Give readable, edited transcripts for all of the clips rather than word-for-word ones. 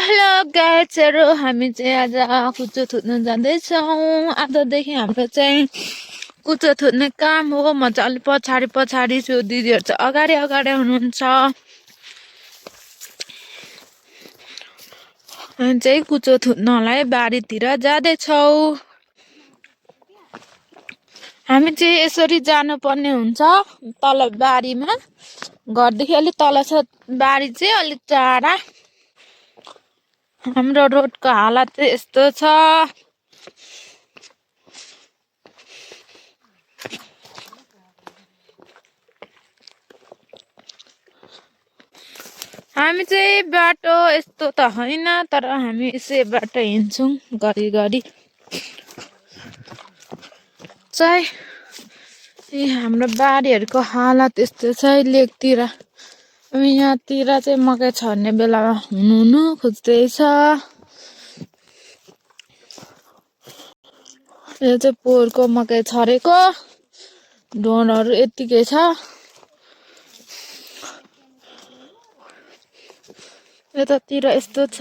Hello गाइजहरु हामी चाहिँ आज कुचो थुत्न जाँदैछौँ। आजदेखि हाम्रो चाहिँ कुचो थुत्ने काम हो। म चाहिँ अलि पछाडि छु, दिदीहरु चाहिँ अगाडि हुनुहुन्छ। हामी चाहिँ कुचो थुत्नलाई बारीतिर जाँदैछौँ। हामी चाहिँ यसरी जानुपर्ने हुन्छ तल बारीमा। घरदेखि अलि तल छ बारी चाहिँ, अलिक टाढा। हाम्रो रोडको हालत चाहिँ यस्तो छ। हामी चाहिँ बाटो यस्तो त होइन, तर हामी यसै बाटो हिँड्छौँ घरि चाहिँ। हाम्रो बारीहरूको हालत यस्तो छ लेकतिर। यहाँतिर चाहिँ मकै छर्ने बेलामा हुनु खोज्दैछ। यो चाहिँ पोहोरको मकै छरेको, ढोँडहरू यतिकै छ। यतातिर यस्तो छ।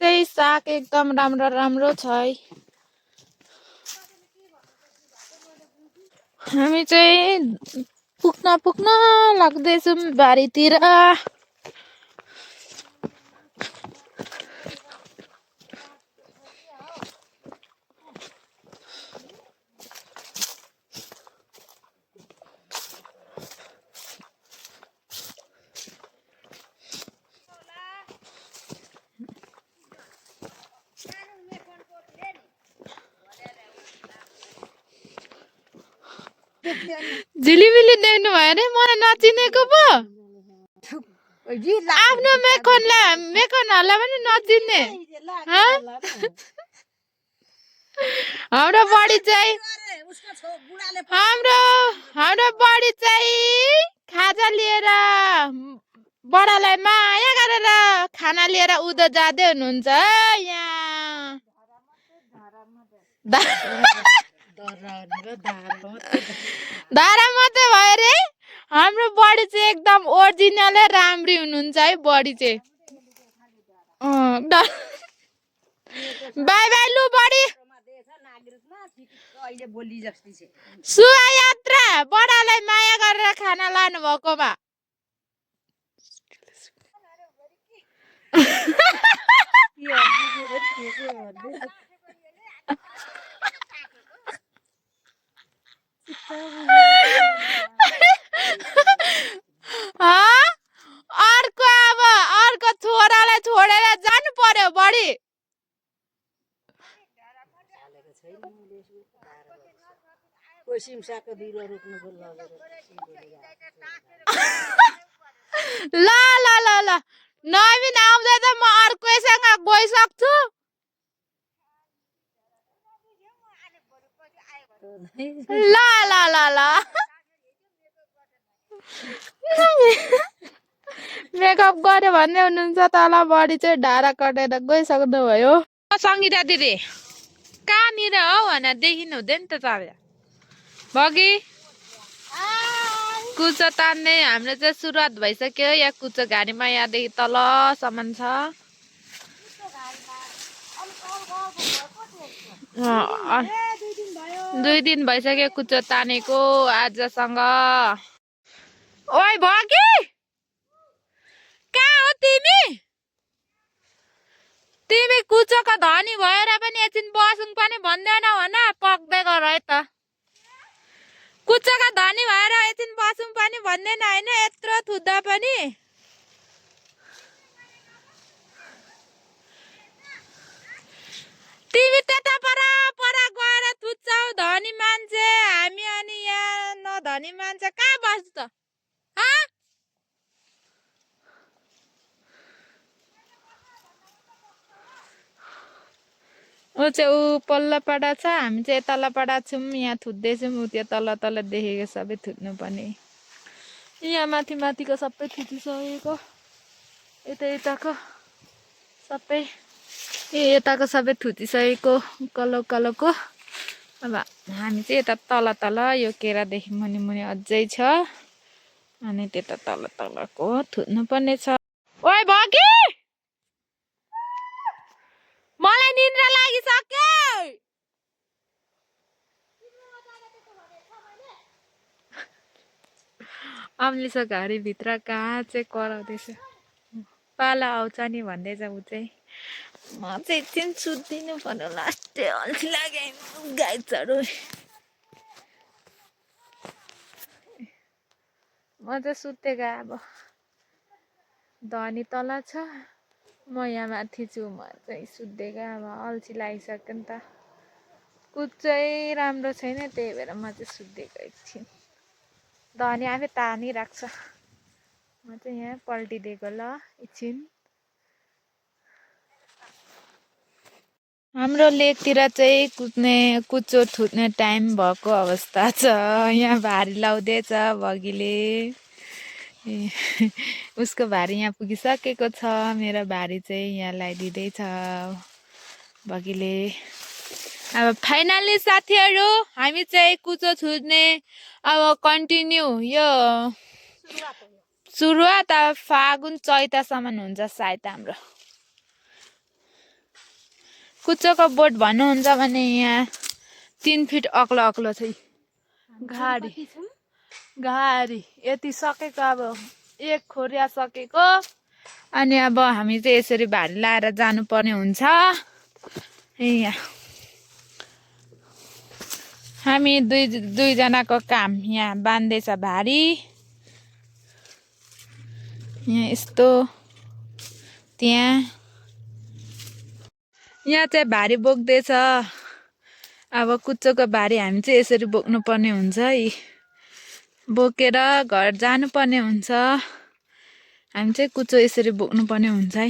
त्यही साग एकदम राम्रो छ है। हामी चाहिँ पुग्न लाग्दैछौँ बारीतिर। झिलिमिली देख्नु भयो अरे, मलाई नचिनेको पो। आफ्नो मेखनहरूलाई पनि नचिन्ने। हाम्रो बडी चाहिँ खाजा लिएर बडालाई माया गरेर खाना लिएर उधर जाँदै हुनुहुन्छ यहाँ। धारा मात्रै भयो रे। हाम्रो बडी चाहिँ एकदम ओरिजिनलै राम्री हुनुहुन्छ है बडी चाहिँ। बाई बाई लु बडी। सुवा यात्रा बडालाई माया गरेर खाना लानु भएकोमा। अर्को छोरालाई छोडेर जानु पर्यो बडी। ल नवीन आउँदै त म अर्कोसँग गइसक्छु। ल मेकअप गर्यो भन्दै हुनुहुन्छ तल। बडी चाहिँ ढाडा कटेर गइसक्नु भयो। सङ्गीता दिदी कहाँनिर हो भनेर देखिनु हुँदैन त तपाईँ बगी। कुचो तान्ने हाम्रो चाहिँ सुरुवात भइसक्यो। यहाँ कुचो घारीमा यहाँदेखि तलसम्म छ। 2 दिन भइसक्यो कुचो तानेको आजसँग। ओइ बगी कहाँ हो तिमी? तिमी कुचोको धनी भएर पनि एकछिन बसौँ पनि भन्दैन होइन? पक्दै गर है त। कुचोका धनी भएर एकछिन बसौँ पनि भन्दैन होइन? यत्रो थुत्दा पनि। तिमी त्यता पर गएर थुत्छौ धनी मान्छे, हामी अनि यहाँ नधनी मान्छे कहाँ बस्छ त? ऊ चाहिँ ऊ पल्लोपट्टि छ, हामी चाहिँ तलपट्टि छौँ। यहाँ थुत्दैछौँ। ऊ त्यो तल देखेको सबै थुत्नु पर्ने। यहाँ माथिको सबै थुतिसकेको। यताको सबै यताको सबै थुतिसकेको कलको। अब हामी चाहिँ यता तल यो केरादेखि मुनि अझै छ। अनि त्यता तल तलको थुत्नु पर्ने छ। ओइ भगी मलाई निन्द्रा लागिसक्यो। अम्लिसो घरभित्र कहाँ चाहिँ कराउँदैछ। पाला आउँछ नि भन्दैछ ऊ चाहिँ। म चाहिँ एकछिन सुत्दिनु पर्यो लास्टै अल्छी लाग्यो गाई चढु। म चाहिँ सुतेको अब धनी तल छ म यहाँ माथि छु। म चाहिँ सुत्दिएको अब अल्छी लागिसक्यो नि त। कुद चाहिँ राम्रो छैन त्यही भएर म चाहिँ सुत्दिएको एकछिन। धनी आफै तानिराख्छ म चाहिँ यहाँ पल्टिदिएको ल एकछिन। हाम्रो लेकतिर चाहिँ कुचो थुत्ने टाइम भएको अवस्था छ। यहाँ भारी लाउँदैछ भगीले। उसको भारी यहाँ पुगिसकेको छ। मेरो भारी चाहिँ यहाँ लगाइदिँदैछ भगीले। अब फाइनली साथीहरू हामी चाहिँ कुचो थुत्ने अब कन्टिन्यू। यो सुरुवात अब फागुन चैतसम्म हुन्छ सायद हाम्रो। कुचोको बोट भन्नुहुन्छ भने यहाँ 3 फिट अग्लो अग्लो छ। घारी यति सकेको अब एक खोरिया सकेको। अनि अब हामी चाहिँ यसरी भारी लाएर जानुपर्ने हुन्छ। यहाँ हामी दुईजनाको काम यहाँ बान्दैछ भारी। यहाँ यस्तो यहाँ चाहिँ भारी बोक्दैछ। अब कुचोको भारी हामी चाहिँ यसरी बोक्नु पर्ने हुन्छ है। बोकेर घर जानुपर्ने हुन्छ। हामी चाहिँ कुचो यसरी बोक्नु पर्ने हुन्छ है।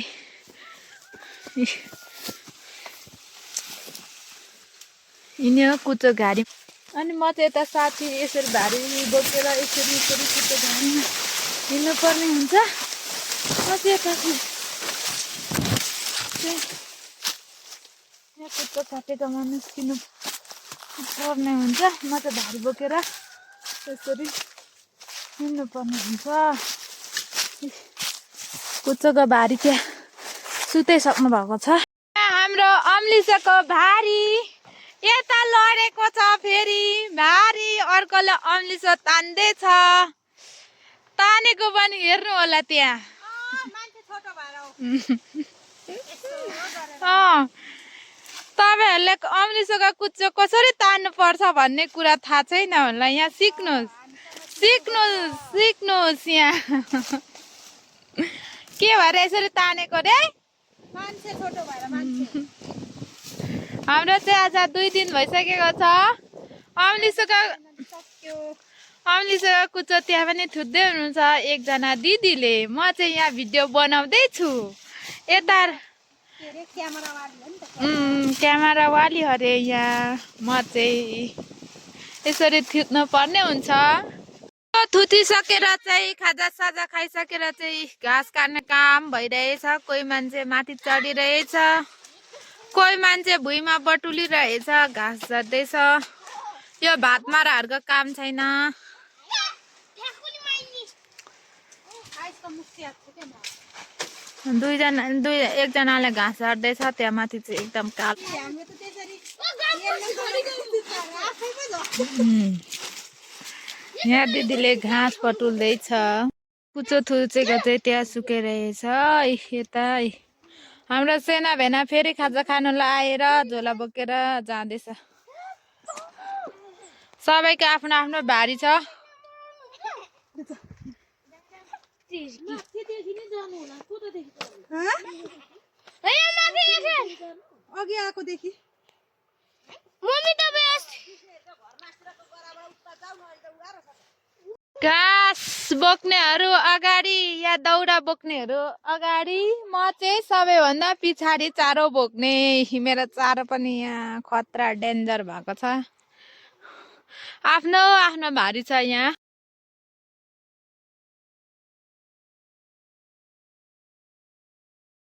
यिनी हो कुचो घारी। अनि म चाहिँ यता साथी यसरी भारी बोकेर यसरी कुचो घारीमा हिँड्नु पर्ने हुन्छ। म चाहिँ यता यहाँ कुचो काटेकोमा निस्किनु पर्ने हुन्छ। म चाहिँ भारी बोकेर यसरी हिँड्नु पर्ने हुन्छ। कुचोको भारी त्यहाँ सुताइसक्नु भएको छ। हाम्रो अम्लिसोको भारी यता लडेको छ। फेरि भारी अर्कोले अम्लिसो तान्दैछ। तानेको पनि हेर्नु होला त्यहाँ। तपाईँहरूले अम्लिसोको कुचो कसरी तान्नु पर्छ भन्ने कुरा थाहा छैन होला। यहाँ सिक्नुहोस् यहाँ के भएर यसरी तानेको रे। हाम्रो चाहिँ आज 2 दिन भइसकेको छ। अम्लिसोको कुचो त्यहाँ पनि थुत्दै हुनुहुन्छ एकजना दिदीले। म चाहिँ यहाँ भिडियो बनाउँदैछु। यता क्यामेरावाली अरे यहाँ। म चाहिँ यसरी थुत्नु पर्ने हुन्छ। थुतिसकेर चाहिँ खाजासाजा खाइसकेर चाहिँ घाँस काट्ने काम भइरहेछ। कोही मान्छे माथि चढिरहेछ, कोही मान्छे भुइँमा बटुलिरहेछ, घाँस झर्दैछ। यो भात माराहरूको काम छैन। एकजनाले घाँस झर्दैछ त्यहाँ माथि चाहिँ एकदम कालो। यहाँ दिदीले घाँस पटुल्दैछ। कुचो थुचेको चाहिँ त्यहाँ सुकाइरहेछ। यता हाम्रो सेना भेना फेरि खाजा खानु लाएर झोला बोकेर जाँदैछ। सबैको आफ्नो आफ्नो भारी छ। अघि आएको देखि घाँस बोक्नेहरू अगाडि या दाउरा बोक्नेहरू अगाडि। म चाहिँ सबैभन्दा पछाडि चारो बोक्ने। मेरो चारो पनि यहाँ खतरा डेन्जर भएको छ। आफ्नो आफ्नो भारी छ यहाँ।